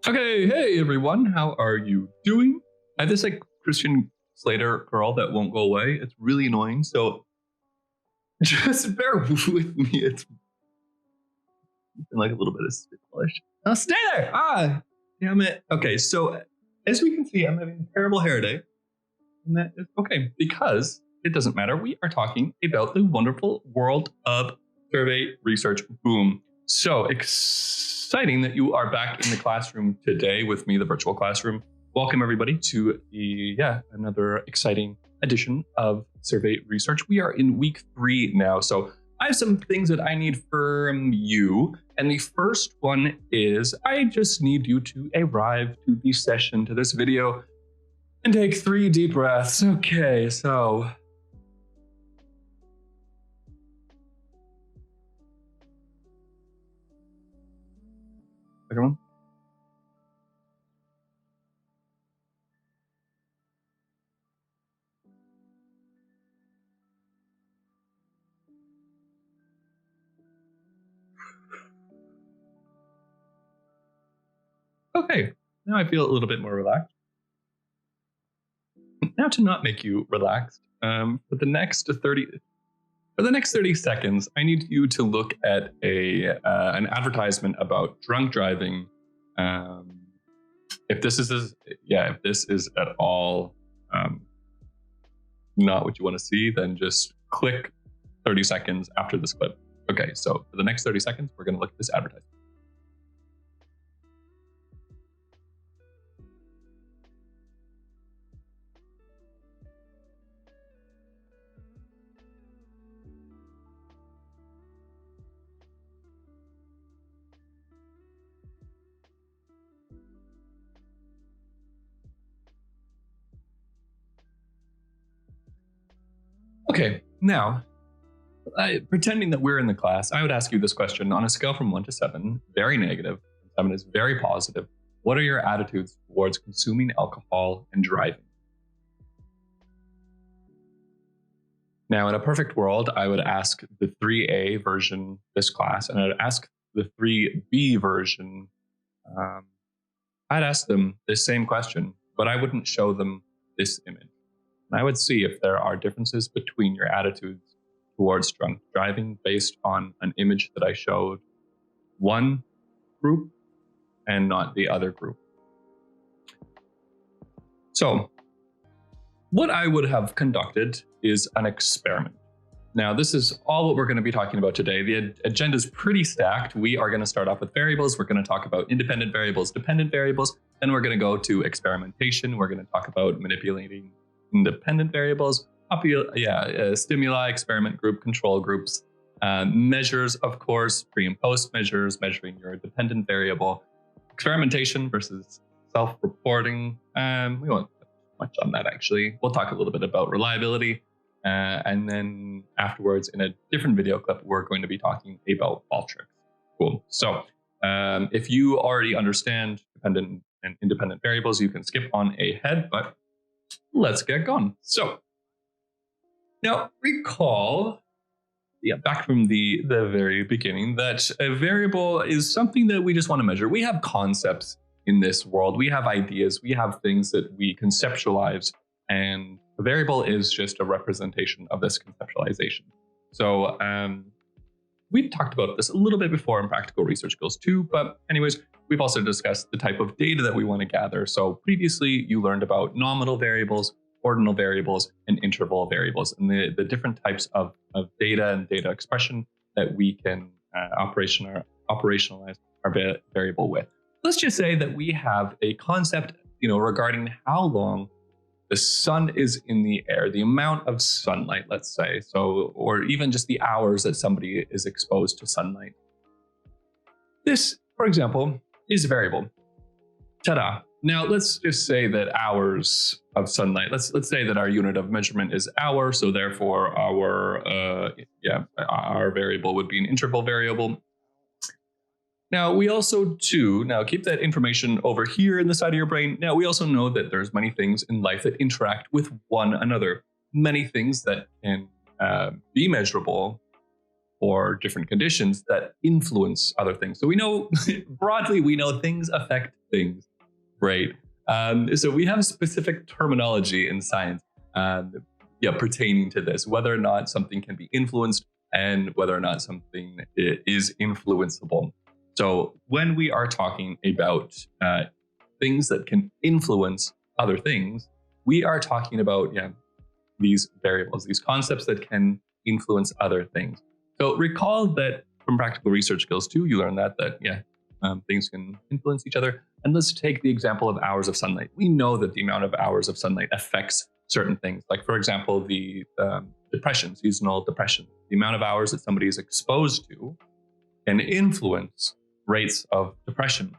Okay, hey everyone, how are you doing? I have this Christian Slater girl that won't go away. It's really annoying, so just bear with me. It's been like a little bit of spitball-ish. Now stay there! Ah, damn it. Okay, so as we can see, I'm having a terrible hair day. And that is okay, because it doesn't matter. We are talking about the wonderful world of survey research. Boom. So exciting that you are back in the classroom today with me, the virtual classroom. Welcome everybody to another exciting edition of survey research. We are in week 3 now, so I have some things that I need from you. And the first one is I just need you to arrive to the session, to this video, and take 3 deep breaths. Okay, so everyone. Okay, now I feel a little bit more relaxed. Now to not make you relaxed, for the next 30 seconds, I need you to look at an advertisement about drunk driving. If this is at all not what you want to see, then just click 30 seconds after this clip. Okay, so for the next 30 seconds, we're going to look at this advertisement. Okay, now, pretending that we're in the class, I would ask you this question on a scale from 1 to 7, very negative, 7 is very positive. What are your attitudes towards consuming alcohol and driving? Now, in a perfect world, I would ask the 3A version this class, and I'd ask the 3B version. I'd ask them this same question, but I wouldn't show them this image. And I would see if there are differences between your attitudes towards drunk driving based on an image that I showed one group and not the other group. So what I would have conducted is an experiment. Now, this is all what we're going to be talking about today. The agenda is pretty stacked. We are going to start off with variables. We're going to talk about independent variables, dependent variables. Then we're going to go to experimentation. We're going to talk about manipulating independent variables, stimuli, experiment group, control groups, measures, of course, pre and post measures, measuring your dependent variable, experimentation versus self-reporting. We won't touch much on that, actually. We'll talk a little bit about reliability. And then afterwards, in a different video clip, we're going to be talking about Qualtrics. Cool. So if you already understand dependent and independent variables, you can skip on ahead, but let's get going. So now recall, back from the very beginning, that a variable is something that we just want to measure. We have concepts in this world. We have ideas. We have things that we conceptualize, and a variable is just a representation of this conceptualization. So we've talked about this a little bit before in Practical Research Skills 2, but anyways, we've also discussed the type of data that we want to gather. So previously you learned about nominal variables, ordinal variables, and interval variables, and the different types of data and data expression that we can operationalize our variable with. Let's just say that we have a concept, regarding how long the sun is in the air, the amount of sunlight, let's say, or even just the hours that somebody is exposed to sunlight. This, for example, is a variable. Ta-da. Now, let's just say that hours of sunlight, let's say that our unit of measurement is hour, so therefore our variable would be an interval variable. Now, we also keep that information over here in the side of your brain. Now, we also know that there's many things in life that interact with one another. Many things that can be measurable or different conditions that influence other things. So we know, broadly, we know things affect things, right? So we have specific terminology in science pertaining to this, whether or not something can be influenced and whether or not something is influenceable. So when we are talking about things that can influence other things, we are talking about these variables, these concepts that can influence other things. So recall that from practical research skills too, you learn that things can influence each other. And let's take the example of hours of sunlight. We know that the amount of hours of sunlight affects certain things. Like, for example, the depression, seasonal depression. The amount of hours that somebody is exposed to can influence rates of depression.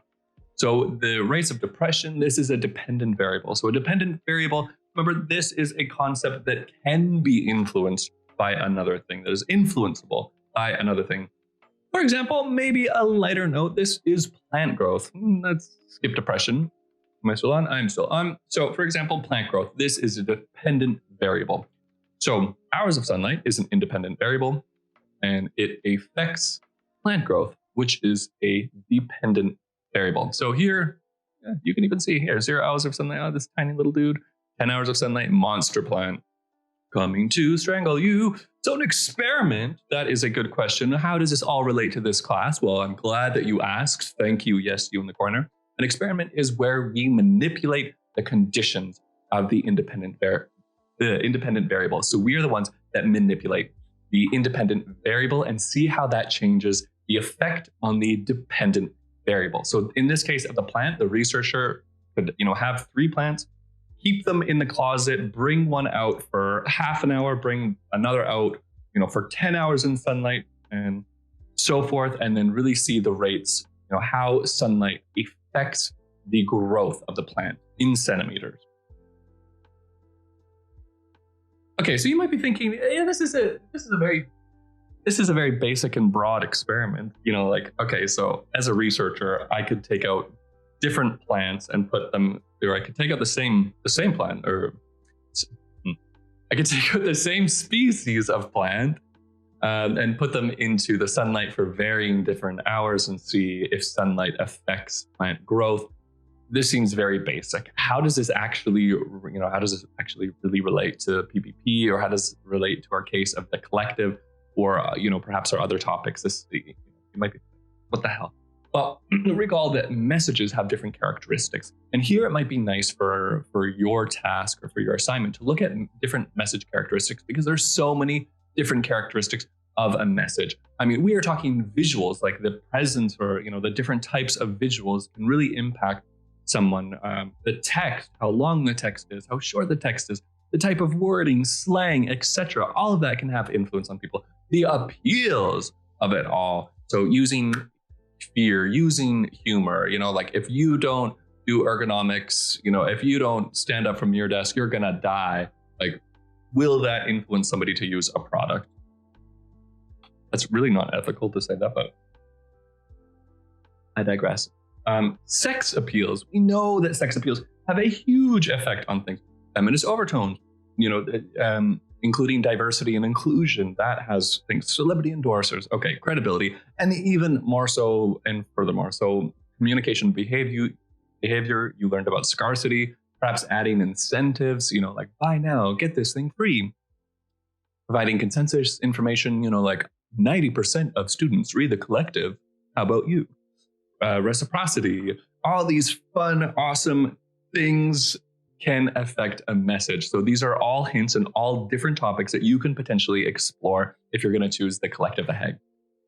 So the rates of depression, this is a dependent variable. So a dependent variable, remember, this is a concept that can be influenced by another thing, that is influenceable by another thing. For example, maybe a lighter note, this is plant growth. Let's skip depression. Am I still on? I'm still on. So for example, plant growth, this is a dependent variable. So hours of sunlight is an independent variable, and it affects plant growth, which is a dependent variable. So here, you can even see here, 0 hours of sunlight, oh, this tiny little dude, 10 hours of sunlight, monster plant, coming to strangle you. So an experiment, that is a good question. How does this all relate to this class? Well, I'm glad that you asked. Thank you. Yes, you in the corner. An experiment is where we manipulate the conditions of the independent variable. So we are the ones that manipulate the independent variable and see how that changes the effect on the dependent variable. So in this case of the plant, the researcher could have 3 plants, keep them in the closet, bring one out for half an hour, bring another out, for 10 hours in sunlight and so forth, and then really see the rates, how sunlight affects the growth of the plant in centimeters. Okay, so you might be thinking, this is a very basic and broad experiment. Okay, so as a researcher, I could take out different plants and put them, or I could take out the same plant, or I could take out the same species of plant and put them into the sunlight for varying different hours and see if sunlight affects plant growth. This seems very basic. How does this actually, really relate to PPP, or how does it relate to our case of the collective, or perhaps our other topics? You might be, what the hell? Well, recall that messages have different characteristics. And here it might be nice for your task or for your assignment to look at different message characteristics, because there's so many different characteristics of a message. I mean, we are talking visuals, like the presence or, the different types of visuals can really impact someone. The text, how long the text is, how short the text is, the type of wording, slang, etc. All of that can have influence on people. The appeals of it all. So using fear, using humor, like if you don't do ergonomics, if you don't stand up from your desk, you're gonna die. Like, will that influence somebody to use a product? That's really not ethical to say that, but I digress. Sex appeals. We know that sex appeals have a huge effect on things. Feminist overtones, including diversity and inclusion, that has things. Celebrity endorsers, okay, credibility, and even more so, and furthermore, so communication behavior. You learned about scarcity, perhaps adding incentives, like buy now, get this thing free. Providing consensus information, like 90% of students read the collective. How about you? Reciprocity, all these fun, awesome things can affect a message. So these are all hints and all different topics that you can potentially explore if you're going to choose the collective ahead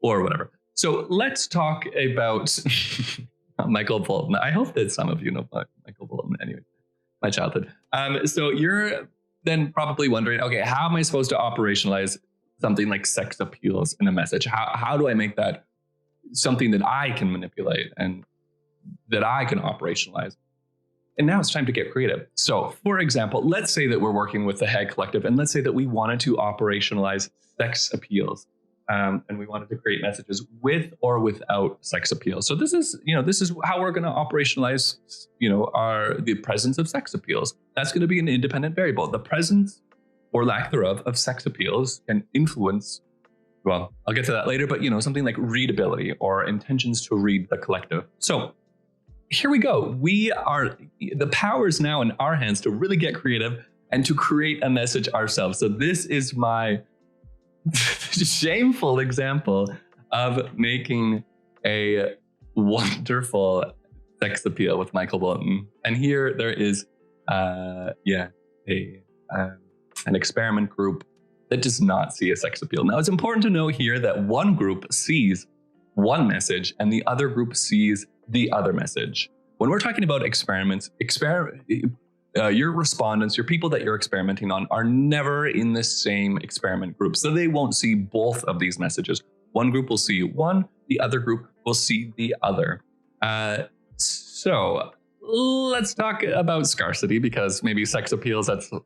or whatever. So let's talk about Michael Bolton. I hope that some of you know Michael Bolton. Anyway, my childhood. So you're then probably wondering, okay, how am I supposed to operationalize something like sex appeals in a message? How do I make that something that I can manipulate and that I can operationalize? And now it's time to get creative. So for example, let's say that we're working with the HAG Collective, and let's say that we wanted to operationalize sex appeals, and we wanted to create messages with or without sex appeals. So this is how we're going to operationalize, the presence of sex appeals. That's going to be an independent variable. The presence or lack thereof of sex appeals can influence well, I'll get to that later, but something like readability or intentions to read the collective. So here we go. The power is now in our hands to really get creative and to create a message ourselves. So this is my shameful example of making a wonderful sex appeal with Michael Bolton. And here there is, an experiment group that does not see a sex appeal. Now, it's important to note here that one group sees one message and the other group sees the other message. When we're talking about experiments, your respondents, your people that you're experimenting on, are never in the same experiment group. So they won't see both of these messages. One group will see one, the other group will see the other. So let's talk about scarcity, because maybe sex appeals, that's a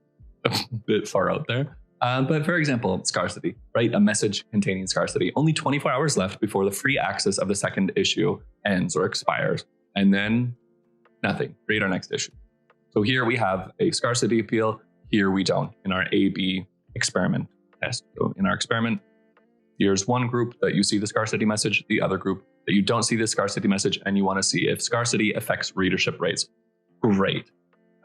bit far out there. But for example, scarcity, right? A message containing scarcity. Only 24 hours left before the free access of the second issue ends or expires. And then nothing. Read our next issue. So here we have a scarcity appeal. Here we don't in our A/B experiment test. So in our experiment, here's one group that you see the scarcity message, the other group that you don't see the scarcity message, and you want to see if scarcity affects readership rates. Great.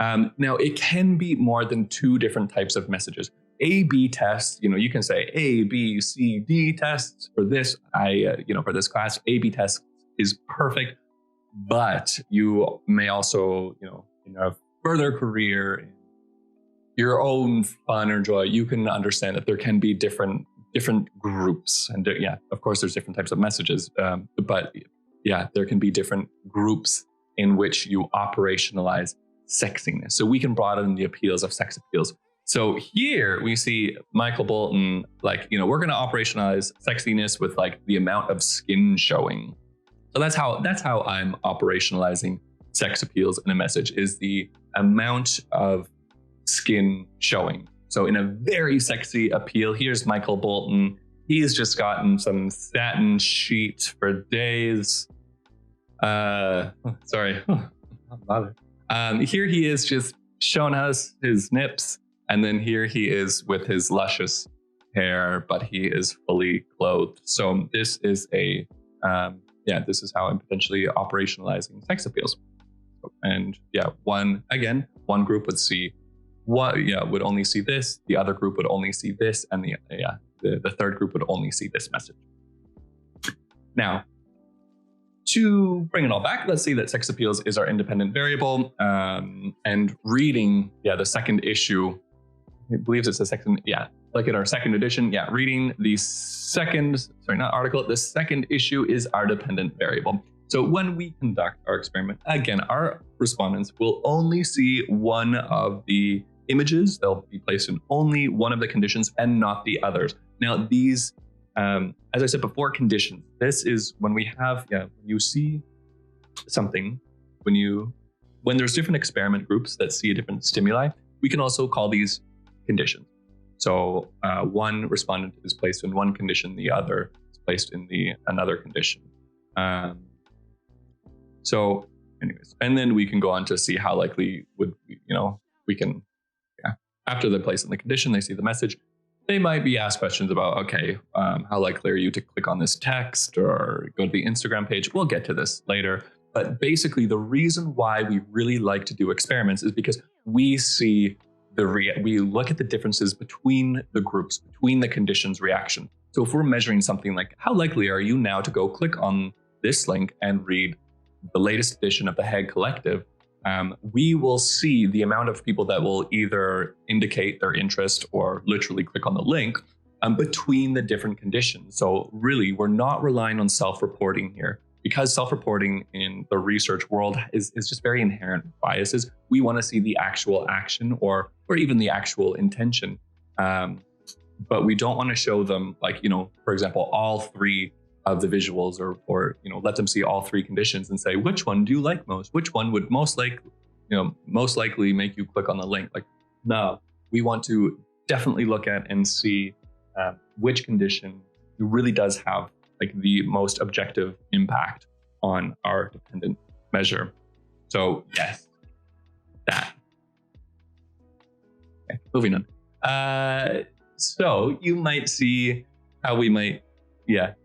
Now, it can be more than two different types of messages. A/B tests, you can say A, B, C, D tests for this. For this class, A/B test is perfect, but you may also, in a further career, in your own fun or joy, you can understand that there can be different groups. And of course, there's different types of messages, but there can be different groups in which you operationalize sexiness. So we can broaden the appeals of sex appeals. So here we see Michael Bolton, we're going to operationalize sexiness with the amount of skin showing. So that's how I'm operationalizing sex appeals in a message, is the amount of skin showing. So in a very sexy appeal, here's Michael Bolton. He's just gotten some satin sheet for days. Sorry. Not bothered. Here he is just showing us his nips. And then here he is with his luscious hair, but he is fully clothed. So this is this is how I'm potentially operationalizing sex appeals. And one group would see would only see this, the other group would only see this, and the third group would only see this message. Now, to bring it all back, let's see that sex appeals is our independent variable, and reading the second issue, I believe it's the second, look at our second edition, reading the second issue is our dependent variable. So when we conduct our experiment, again, our respondents will only see one of the images. They'll be placed in only one of the conditions and not the others. Now, these, as I said before, conditions. This is when we have, when you see something, when there's different experiment groups that see a different stimuli, we can also call these conditions. So one respondent is placed in one condition, the other is placed in another condition. So anyways, and then we can go on to see how likely we can, after they're placed in the condition, they see the message. They might be asked questions about, okay, how likely are you to click on this text or go to the Instagram page? We'll get to this later. But basically, the reason why we really like to do experiments is because we see we look at the differences between the groups, between the conditions reaction. So if we're measuring something like, how likely are you now to go click on this link and read the latest edition of the Head Collective, we will see the amount of people that will either indicate their interest or literally click on the link between the different conditions. So really, we're not relying on self-reporting here, because self-reporting in the research world is just very inherent biases. We want to see the actual action or even the actual intention, but we don't want to show them, for example, all three of the visuals, or let them see all three conditions and say, which one do you like most? Which one would most likely make you click on the link? No, we want to definitely look at and see which condition really does have the most objective impact on our dependent measure. So yes, that. Okay, moving on. So you might see how we might,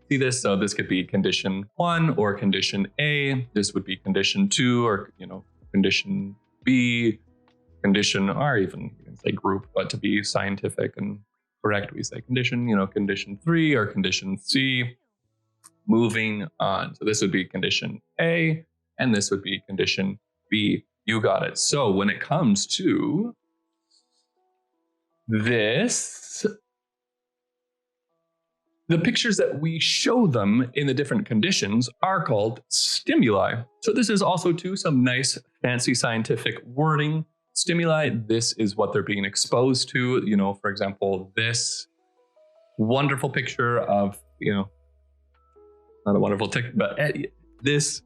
see this. So this could be condition 1 or condition A. This would be condition 2 or, condition B, condition, or even you can say group, but to be scientific and correct, we say condition, condition 3 or condition C. Moving on. So this would be condition A, and this would be condition B. You got it. So when it comes to this, the pictures that we show them in the different conditions are called stimuli. So this is also too some nice fancy scientific wording. Stimuli, this is what they're being exposed to. For example, this wonderful picture of, not a wonderful tick, but this,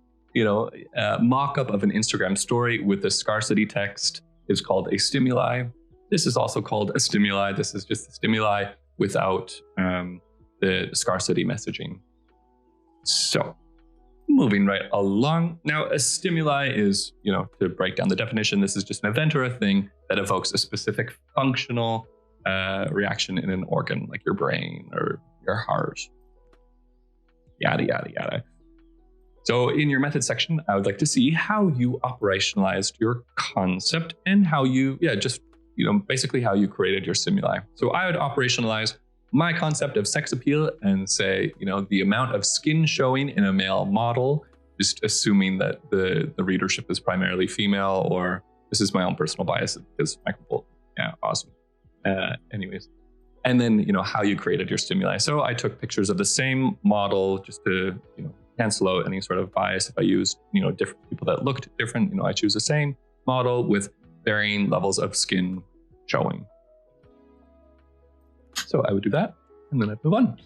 mock-up of an Instagram story with the scarcity text is called a stimuli. This is also called a stimuli. This is just a stimuli without the scarcity messaging. So moving right along. Now, a stimuli is, to break down the definition, this is just an event or a thing that evokes a specific functional reaction in an organ, like your brain or your heart, yada, yada, yada. So in your method section, I would like to see how you operationalized your concept and how you, basically how you created your stimuli. So I would operationalize my concept of sex appeal and say, the amount of skin showing in a male model, just assuming that the readership is primarily female, or this is my own personal bias because Michael Bolton. Yeah, awesome. Anyways. And then, how you created your stimuli. So I took pictures of the same model just to, cancel out any sort of bias. If I used, different people that looked different, I choose the same model with varying levels of skin showing. So I would do that, and then I'd move on.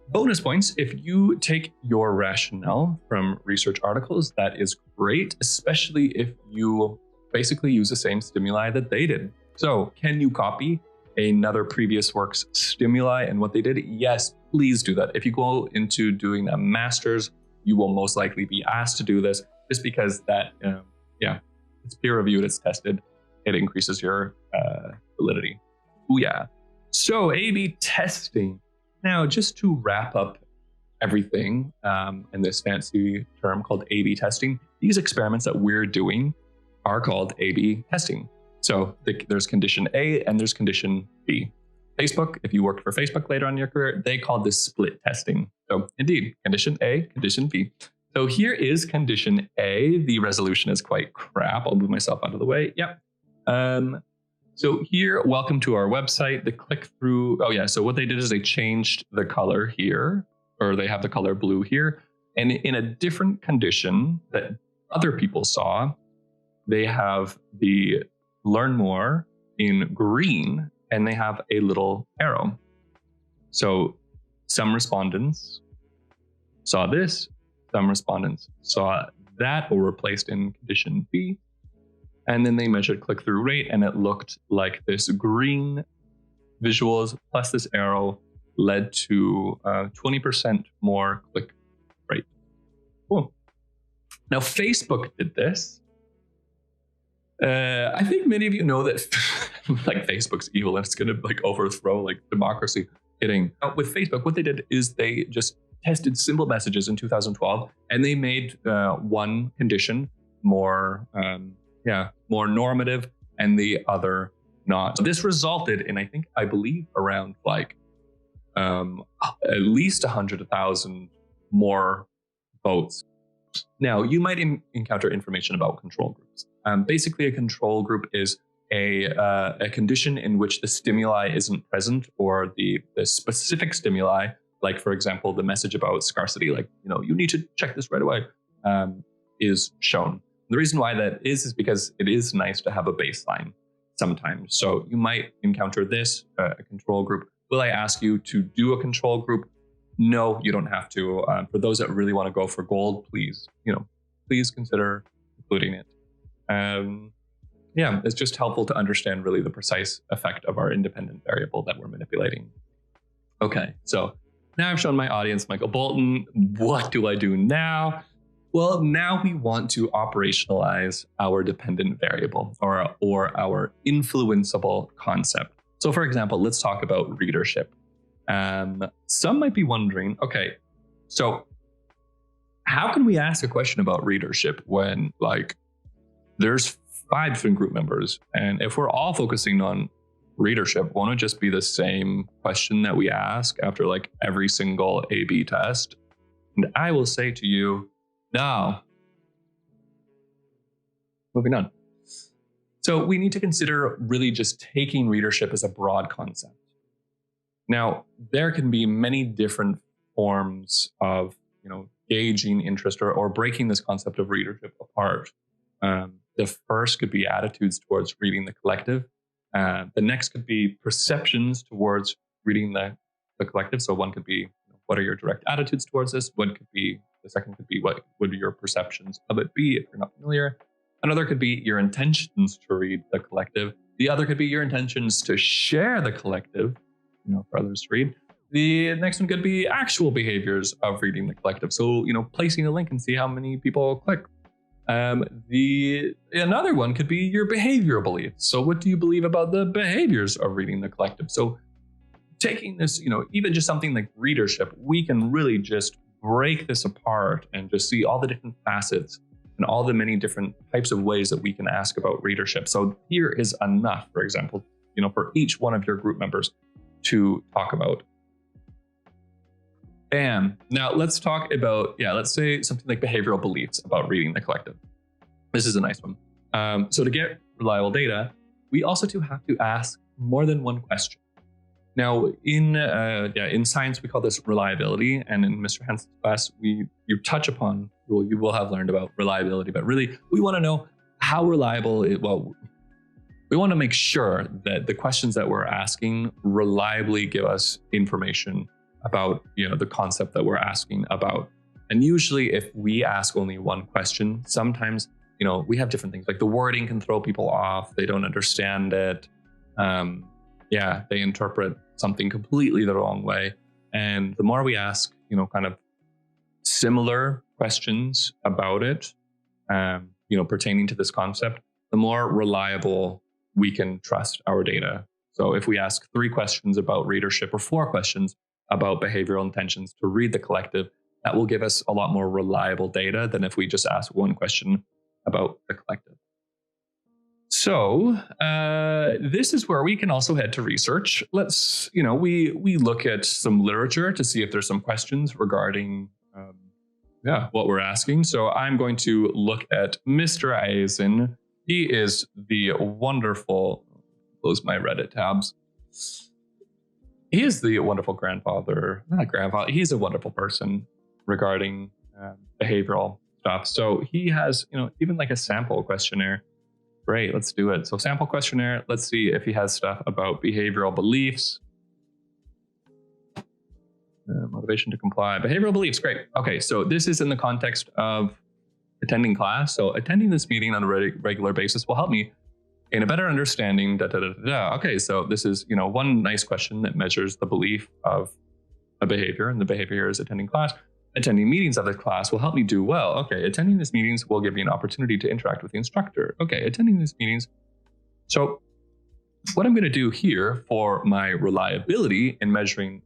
Bonus points, if you take your rationale from research articles, that is great, especially if you basically use the same stimuli that they did. So can you copy another previous work's stimuli and what they did? Yes, please do that. If you go into doing a master's, you will most likely be asked to do this just because that, it's peer reviewed, it's tested, it increases your validity. Ooh, yeah. So A/B testing. Now, just to wrap up everything in this fancy term called A/B testing, these experiments that we're doing are called A/B testing. So there's condition A and there's condition B. Facebook, if you worked for Facebook later on in your career, they called this split testing. So indeed, condition A, condition B. So here is condition A. The resolution is quite crap. I'll move myself out of the way. Yep. So here, welcome to our website. The click through, so what they did is they changed the color here, or they have the color blue here. And in a different condition that other people saw, they have the learn more in green, and they have a little arrow. So some respondents saw this, some respondents saw that, or were placed in condition B. And then they measured click-through rate, and it looked like this green visuals plus this arrow led to 20% more click rate. Cool. Now, Facebook did this. I think many of you know that like Facebook's evil and it's going to overthrow democracy. Kidding. With Facebook, what they did is they just tested simple messages in 2012, and they made one condition more normative and the other not. So this resulted in, I believe around at least 100,000 more votes. Now, you might encounter information about control groups. Basically, a control group is a condition in which the stimuli isn't present, or the specific stimuli, like, for example, the message about scarcity, you need to check this right away, is shown. The reason why that is because it is nice to have a baseline sometimes. So you might encounter this, a control group. Will I ask you to do a control group? No, you don't have to. For those that really want to go for gold, please consider including it. It's just helpful to understand really the precise effect of our independent variable that we're manipulating. Okay, so now I've shown my audience Michael Bolton. What do I do now? Well, now we want to operationalize our dependent variable, or our influenceable concept. So for example, let's talk about readership. Some might be wondering, okay, so how can we ask a question about readership when like there's 5 different group members? And if we're all focusing on readership, won't it just be the same question that we ask after like every single A/B test? And I will say to you, no. Moving on. So we need to consider really just taking readership as a broad concept. Now, there can be many different forms of, gauging interest or breaking this concept of readership apart. The first could be attitudes towards reading the collective. The next could be perceptions towards reading the collective. So one could be, what are your direct attitudes towards this? The second could be, what would your perceptions of it be if you're not familiar? Another could be your intentions to read the collective. The other could be your intentions to share the collective, for others to read. The next one could be actual behaviors of reading the collective. So, placing a link and see how many people click. Another one could be your behavioral beliefs. So what do you believe about the behaviors of reading the collective? So taking this, even just something like readership, we can really just break this apart and just see all the different facets and all the many different types of ways that we can ask about readership. So here is enough, for example, for each one of your group members to talk about. Bam. Now let's talk about, let's say something like behavioral beliefs about reading the collective. This is a nice one. So to get reliable data, we also have to ask more than one question. Now in science, we call this reliability. And in Mr. Hansen's class, you touch upon, you will have learned about reliability, but really we want to know how reliable we want to make sure that the questions that we're asking reliably give us information about, the concept that we're asking about. And usually if we ask only one question, sometimes, we have different things like the wording can throw people off. They don't understand it. They interpret something completely the wrong way. And the more we ask, kind of similar questions about it, pertaining to this concept, the more reliable we can trust our data. So if we ask 3 questions about readership or 4 questions about behavioral intentions to read the collective, that will give us a lot more reliable data than if we just ask 1 question about the collective. So this is where we can also head to research. Let's, we look at some literature to see if there's some questions regarding what we're asking. So I'm going to look at Mr. Eisen. He is the wonderful, close my Reddit tabs. He is the wonderful he's a wonderful person regarding behavioral stuff. So he has, even like a sample questionnaire. Great, let's do it. So sample questionnaire, let's see if he has stuff about behavioral beliefs. Motivation to comply. Behavioral beliefs, great. Okay, so this is in the context of attending class. So attending this meeting on a regular basis will help me gain a better understanding. Okay, so this is, one nice question that measures the belief of a behavior, and the behavior is attending class. Attending meetings of the class will help me do well. Okay, attending these meetings will give me an opportunity to interact with the instructor. Okay, attending these meetings. So what I'm going to do here for my reliability in measuring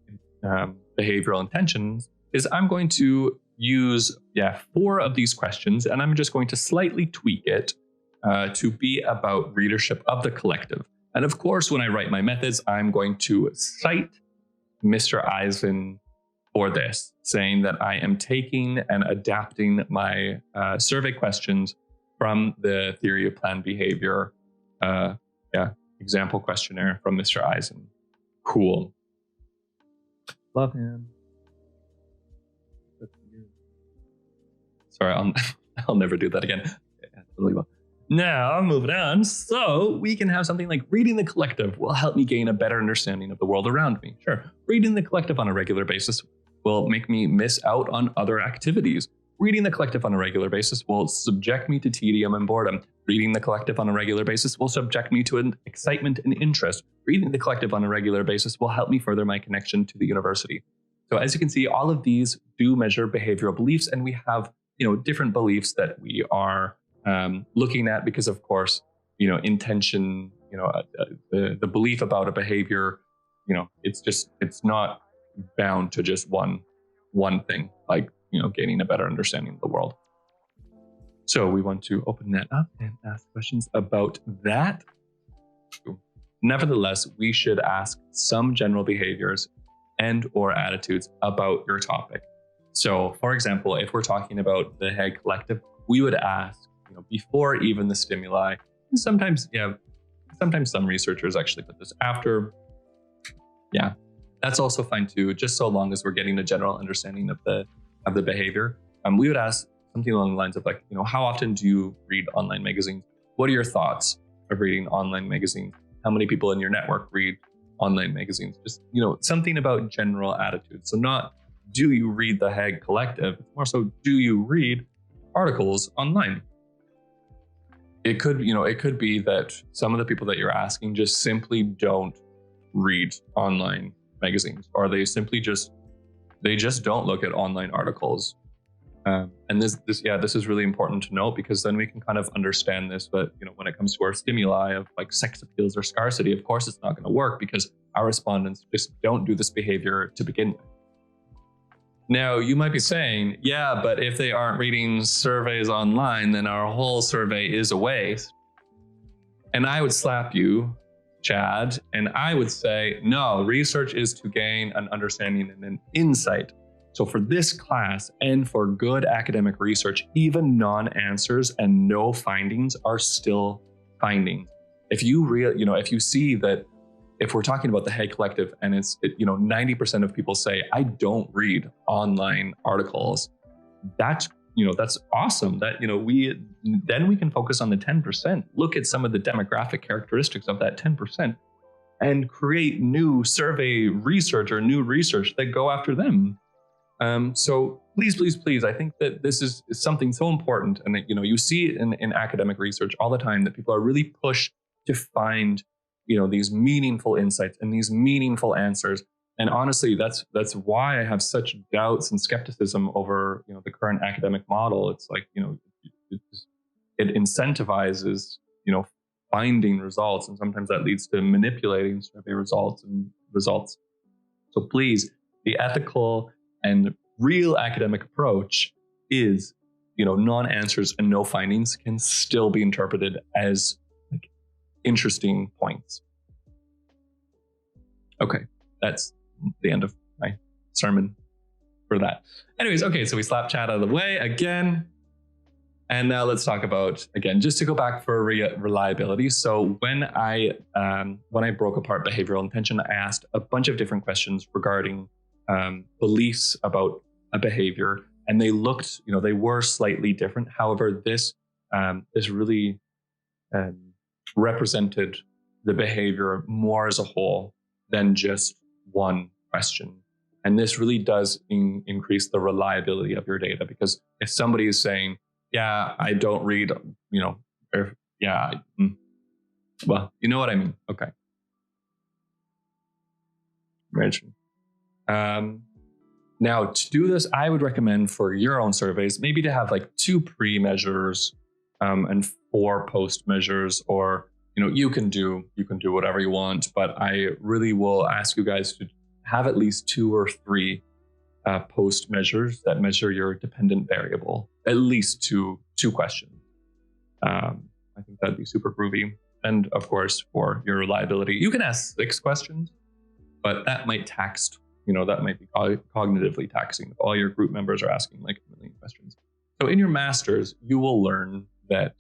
behavioral intentions is I'm going to use 4 of these questions, and I'm just going to slightly tweak it to be about readership of the collective. And of course, when I write my methods, I'm going to cite Mr. Eisen for this, saying that I am taking and adapting my survey questions from the theory of planned behavior example questionnaire from Mr. Eisen. Cool. Love him. Sorry, I'll never do that again. Yeah, totally will. Now, moving on. So we can have something like reading the collective will help me gain a better understanding of the world around me. Sure. Reading the collective on a regular basis will make me miss out on other activities. Reading the collective on a regular basis will subject me to tedium and boredom. Reading the collective on a regular basis will subject me to an excitement and interest. Reading the collective on a regular basis will help me further my connection to the university. So as you can see, all of these do measure behavioral beliefs, and we have, different beliefs that we are looking at because, of course, intention, the belief about a behavior, it's not bound to just one thing, like, gaining a better understanding of the world. So we want to open that up and ask questions about that. Nevertheless, we should ask some general behaviors and or attitudes about your topic. So, for example, if we're talking about the Hague Collective, we would ask, before even the stimuli. And sometimes some researchers actually put this after. Yeah, that's also fine too, just so long as we're getting a general understanding of the behavior. We would ask something along the lines of like, how often do you read online magazines? What are your thoughts of reading online magazines? How many people in your network read online magazines? Just, something about general attitudes. So not, do you read the Hague Collective? It's more so, do you read articles online? It could be that some of the people that you're asking just simply don't read online magazines, or they simply just don't look at online articles. And this is really important to note, because then we can kind of understand this. But when it comes to our stimuli of like sex appeals or scarcity, of course it's not going to work, because our respondents just don't do this behavior to begin with. Now, you might be saying, yeah, but if they aren't reading surveys online, then our whole survey is a waste. And I would slap you, Chad, and I would say, no, research is to gain an understanding and an insight. So for this class and for good academic research, even non-answers and no findings are still findings. If you see that, if we're talking about the Hague Collective and it's 90% of people say, I don't read online articles, that's awesome. That we can focus on the 10%, look at some of the demographic characteristics of that 10%, and create new survey research or new research that go after them. So please, I think that this is something so important, and that you see it in academic research all the time, that people are really pushed to find these meaningful insights and these meaningful answers. And honestly, that's why I have such doubts and skepticism over the current academic model. It's like it incentivizes finding results, and sometimes that leads to manipulating survey results. So please, the ethical and real academic approach is non-answers and no findings can still be interpreted as interesting points. Okay, that's the end of my sermon for that. Anyways, okay, so we slapped Chad out of the way again. And now let's talk about, again, just to go back for reliability. So when I broke apart behavioral intention, I asked a bunch of different questions regarding beliefs about a behavior, and they looked, they were slightly different. However, this really represented the behavior more as a whole than just one question. And this really does increase the reliability of your data, because if somebody is saying, yeah, I don't read, well, you know what I mean. Okay. Now, to do this, I would recommend for your own surveys, maybe to have like 2 pre-measures and 4 post measures, or you can do whatever you want, but I really will ask you guys to have at least 2 or 3 post measures that measure your dependent variable, at least two questions. I think that'd be super groovy. And of course, for your reliability, you can ask 6 questions, but that might that might be cognitively taxing if all your group members are asking like a million questions. So in your masters, you will learn that,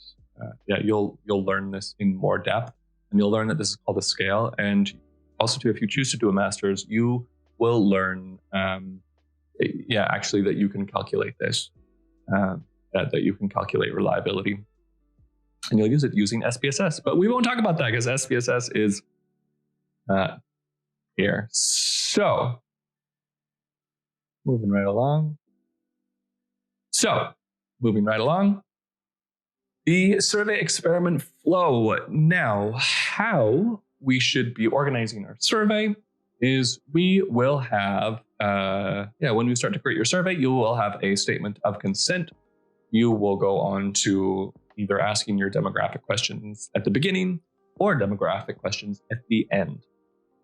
you'll learn this in more depth, and you'll learn that this is called a scale. And also too, if you choose to do a master's, you will learn, actually that you can calculate this, that you can calculate reliability, and you'll use it using SPSS. But we won't talk about that because SPSS is here. So moving right along. The survey experiment flow. Now, how we should be organizing our survey is we will have, when we start to create your survey, you will have a statement of consent. You will go on to either asking your demographic questions at the beginning or demographic questions at the end.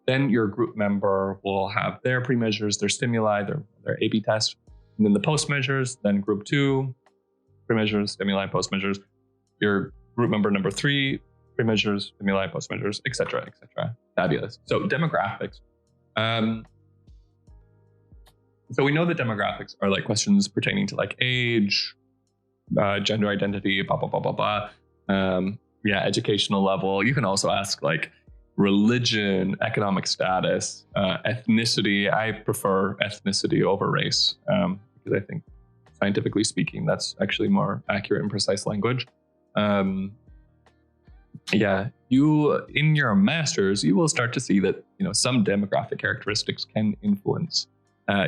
Then your group member will have their pre-measures, their stimuli, their A/B test, and then the post-measures. Then group 2, pre-measures, stimuli, post-measures. Your group member number 3, pre-measures, stimuli, post-measures, etc., etc. Fabulous. So demographics. So we know that demographics are like questions pertaining to like age, gender identity, blah, blah, blah, blah, blah. Educational level. You can also ask like religion, economic status, ethnicity. I prefer ethnicity over race because I think scientifically speaking, that's actually more accurate and precise language. You in your masters, you will start to see that some demographic characteristics can influence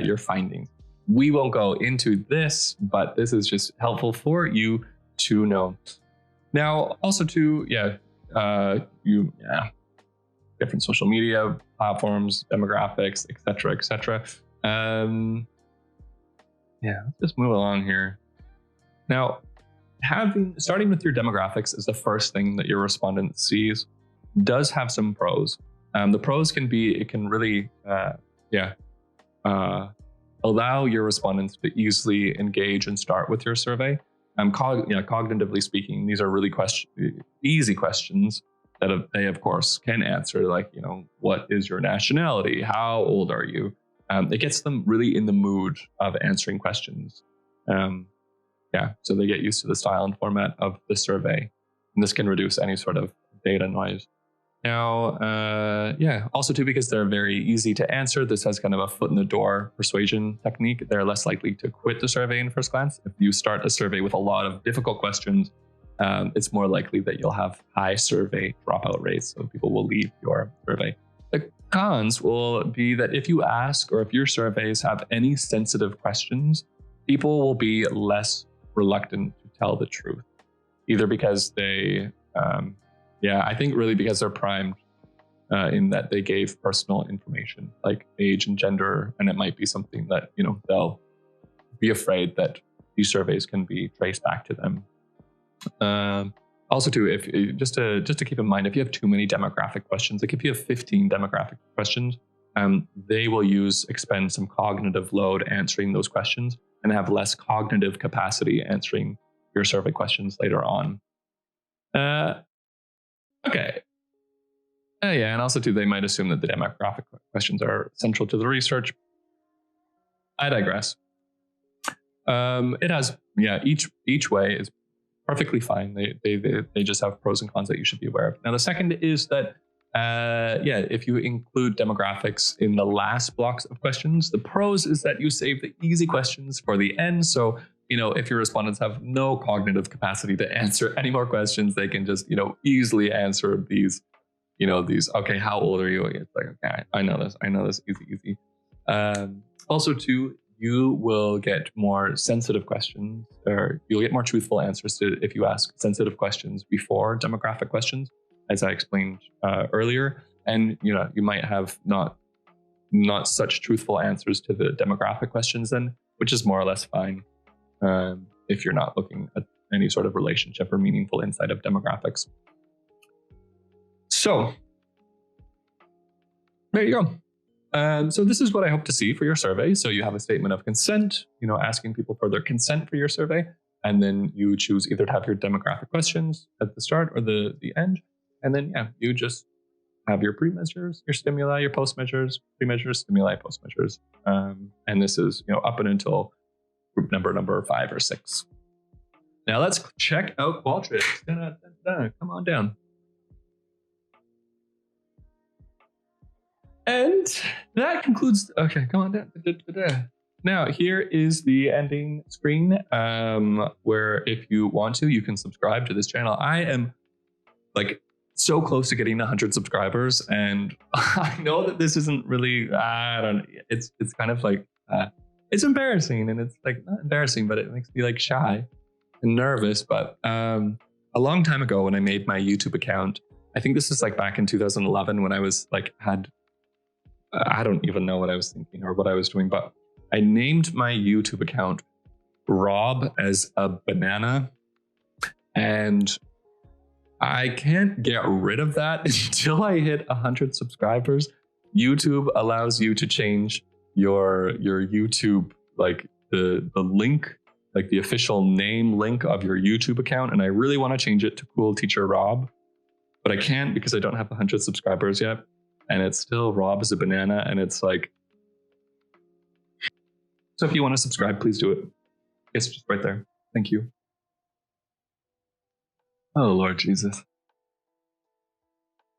your findings. We won't go into this, but this is just helpful for you to know. Now, also to different social media platforms, demographics, etc., etc. Let's just move along here. Now, starting with your demographics is the first thing that your respondent sees does have some pros. The pros can be, it can really, allow your respondents to easily engage and start with your survey. Cognitively speaking, these are really easy questions that they, of course, can answer, like, what is your nationality? How old are you? It gets them really in the mood of answering questions. So they get used to the style and format of the survey. And this can reduce any sort of data noise. Now, also too, because they're very easy to answer, this has kind of a foot in the door persuasion technique. They're less likely to quit the survey in first glance. If you start a survey with a lot of difficult questions, it's more likely that you'll have high survey dropout rates, so people will leave your survey. The cons will be that if you ask, or if your surveys have any sensitive questions, people will be less reluctant to tell the truth, either because they, I think really because they're primed in that they gave personal information like age and gender, and it might be something that, they'll be afraid that these surveys can be traced back to them. Also too, if just to keep in mind, if you have too many demographic questions, like if you have 15 demographic questions, they will expend some cognitive load answering those questions and have less cognitive capacity answering your survey questions later on. Okay. And also too, they might assume that the demographic questions are central to the research. I digress. It has, each way is perfectly fine. They just have pros and cons that you should be aware of. Now, the second is that, if you include demographics in the last blocks of questions, the pros is that you save the easy questions for the end. So, if your respondents have no cognitive capacity to answer any more questions, they can just, easily answer these, okay, how old are you? It's like, okay, I know this, easy. Also too, you will get more sensitive questions, or you'll get more truthful answers if you ask sensitive questions before demographic questions, as I explained earlier. And, you might have not such truthful answers to the demographic questions then, which is more or less fine. If you're not looking at any sort of relationship or meaningful insight of demographics. So there you go. So this is what I hope to see for your survey. So you have a statement of consent, asking people for their consent for your survey. And then you choose either to have your demographic questions at the start or the end. And then, you just have your pre-measures, your stimuli, your post-measures, pre-measures, stimuli, post-measures. And this is, up and until group number 5 or 6. Now let's check out Qualtrics. Come on down. And that concludes. Okay, come on down. Now here is the ending screen, where if you want to, you can subscribe to this channel. I am so close to getting 100 subscribers, and I know that this isn't really. It's kind of it's embarrassing, and it's not embarrassing, but it makes me shy and nervous. But a long time ago, when I made my YouTube account, I think this is back in 2011, when I was I don't even know what I was thinking or what I was doing, but I named my YouTube account Rob as a banana, and I can't get rid of that until I hit 100 subscribers. YouTube allows you to change your YouTube, like the link, like the official name link of your YouTube account. And I really want to change it to Cool Teacher Rob, but I can't because I don't have 100 subscribers yet. And it's still Rob is a banana. And it's like, so if you want to subscribe, please do it. It's just right there. Thank you. Oh, Lord Jesus.